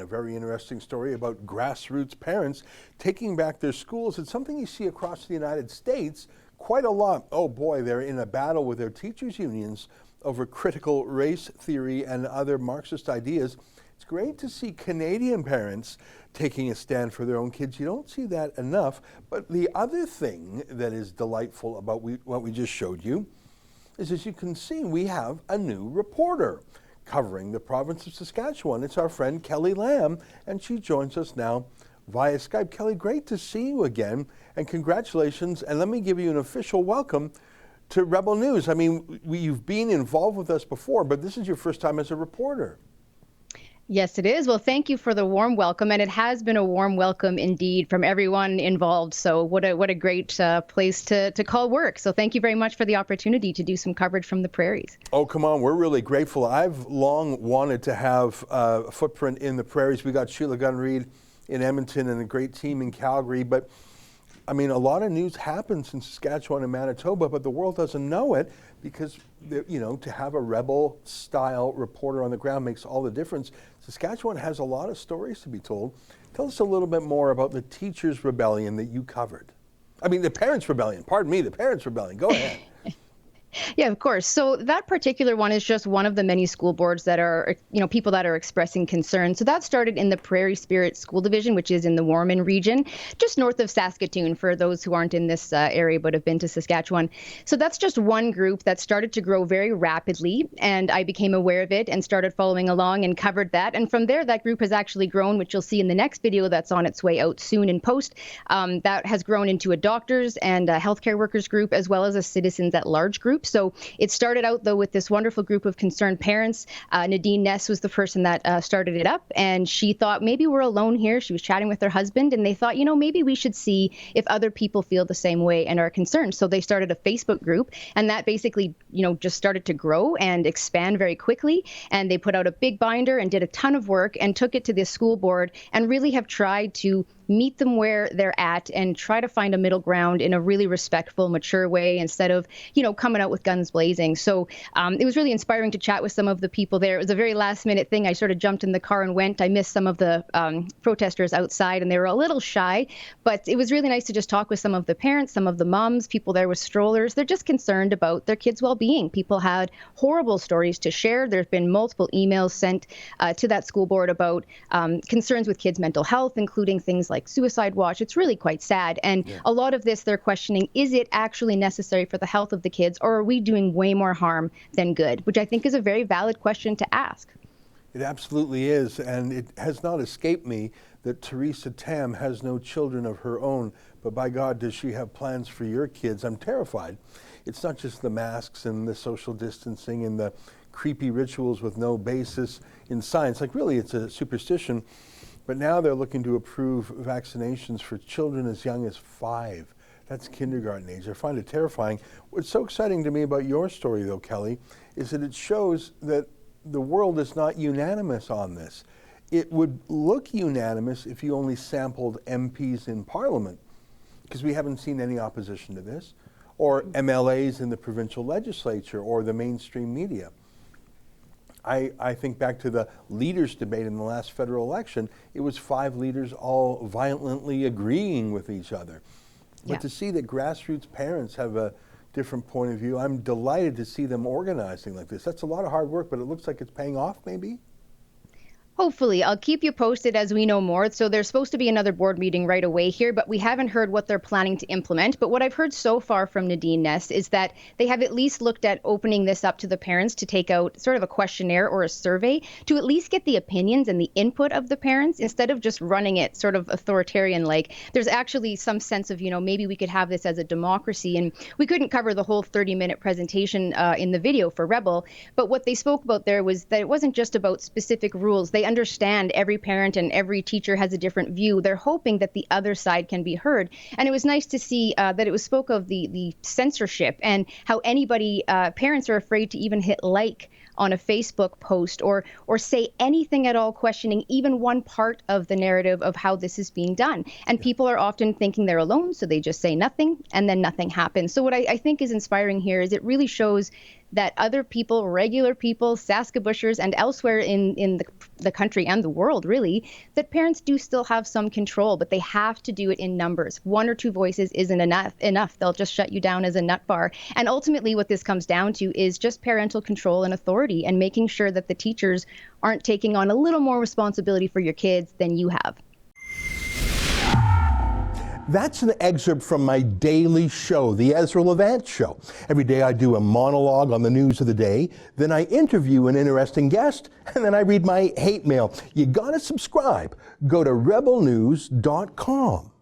a very interesting story about grassroots parents taking back their schools. It's something you see across the United States quite a lot. Oh boy, they're in a battle with their teachers' unions over critical race theory and other Marxist ideas. It's great to see Canadian parents taking a stand for their own kids. You don't see that enough. But the other thing that is delightful about what we just showed you is, as you can see, we have a new reporter covering the province of Saskatchewan. It's our friend Kelly Lamb, and she joins us now via Skype. Kelly, great to see you again, and congratulations, and let me give you an official welcome to Rebel News. I mean, you've been involved with us before, but this is your first time as a reporter. Yes, it is. Well, thank you for the warm welcome, and it has been a warm welcome indeed from everyone involved. So what a great place to call work. So thank you very much for the opportunity to do some coverage from the prairies. Oh, come on. We're really grateful. I've long wanted to have a footprint in the prairies. We got Sheila Gunn-Reid in Edmonton and a great team in Calgary. But, I mean, a lot of news happens in Saskatchewan and Manitoba, but the world doesn't know it because, you know, to have a rebel-style reporter on the ground makes all the difference. Saskatchewan has a lot of stories to be told. Tell us a little bit more about the teachers' rebellion that you covered. I mean, the parents' rebellion. Pardon me, the parents' rebellion. Go ahead. Yeah, of course. So that particular one is just one of the many school boards that are, people that are expressing concern. So that started in the Prairie Spirit School Division, which is in the Warman region, just north of Saskatoon, for those who aren't in this area but have been to Saskatchewan. So that's just one group that started to grow very rapidly, and I became aware of it and started following along and covered that. And from there, that group has actually grown, which you'll see in the next video that's on its way out soon in post. That has grown into a doctors and a healthcare workers group, as well as a citizens at large group. So it started out, though, with this wonderful group of concerned parents. Nadine Ness was the person that started it up, and she thought maybe we're alone here. She was chatting with her husband, and they thought, maybe we should see if other people feel the same way and are concerned. So they started a Facebook group, and that basically, just started to grow and expand very quickly. And they put out a big binder and did a ton of work and took it to the school board and really have tried to meet them where they're at and try to find a middle ground in a really respectful, mature way instead of, coming out with guns blazing. So it was really inspiring to chat with some of the people there. It was a very last minute thing. I sort of jumped in the car and went. I missed some of the protesters outside, and they were a little shy, but it was really nice to just talk with some of the parents, some of the moms, people there with strollers. They're just concerned about their kids' well-being. People had horrible stories to share. There's been multiple emails sent to that school board about concerns with kids' mental health, including things like suicide watch. It's really quite sad. And a lot of this, they're questioning, is it actually necessary for the health of the kids, or are we doing way more harm than good? Which I think is a very valid question to ask. It absolutely is. And it has not escaped me that Teresa Tam has no children of her own, but by God, does she have plans for your kids? I'm terrified. It's not just the masks and the social distancing and the creepy rituals with no basis in science. Like, really, it's a superstition. But now they're looking to approve vaccinations for children as young as 5. That's kindergarten age. I find it terrifying. What's so exciting to me about your story, though, Kelly, is that it shows that the world is not unanimous on this. It would look unanimous if you only sampled MPs in Parliament, because we haven't seen any opposition to this, or MLAs in the provincial legislature or the mainstream media. I think back to the leaders debate in the last federal election. It was 5 leaders all violently agreeing with each other. But to see that grassroots parents have a different point of view, I'm delighted to see them organizing like this. That's a lot of hard work, but it looks like it's paying off, maybe? Hopefully. I'll keep you posted as we know more. So there's supposed to be another board meeting right away here, but we haven't heard what they're planning to implement. But what I've heard so far from Nadine Ness is that they have at least looked at opening this up to the parents to take out sort of a questionnaire or a survey to at least get the opinions and the input of the parents instead of just running it sort of authoritarian-like. There's actually some sense of, maybe we could have this as a democracy. And we couldn't cover the whole 30-minute presentation in the video for Rebel. But what they spoke about there was that it wasn't just about specific rules. They understand every parent and every teacher has a different view. They're hoping that the other side can be heard. And it was nice to see that it was spoke of the censorship and how anybody, parents are afraid to even hit like on a Facebook post or say anything at all questioning even one part of the narrative of how this is being done. And people are often thinking they're alone, so they just say nothing and then nothing happens. So what I think is inspiring here is it really shows that other people, regular people, Saskabushers, and elsewhere in the country and the world, really, that parents do still have some control, but they have to do it in numbers. One or two voices isn't enough. They'll just shut you down as a nut bar. And ultimately, what this comes down to is just parental control and authority, and making sure that the teachers aren't taking on a little more responsibility for your kids than you have. That's an excerpt from my daily show, the Ezra Levant Show. Every day I do a monologue on the news of the day, then I interview an interesting guest, and then I read my hate mail. You gotta subscribe. Go to rebelnews.com.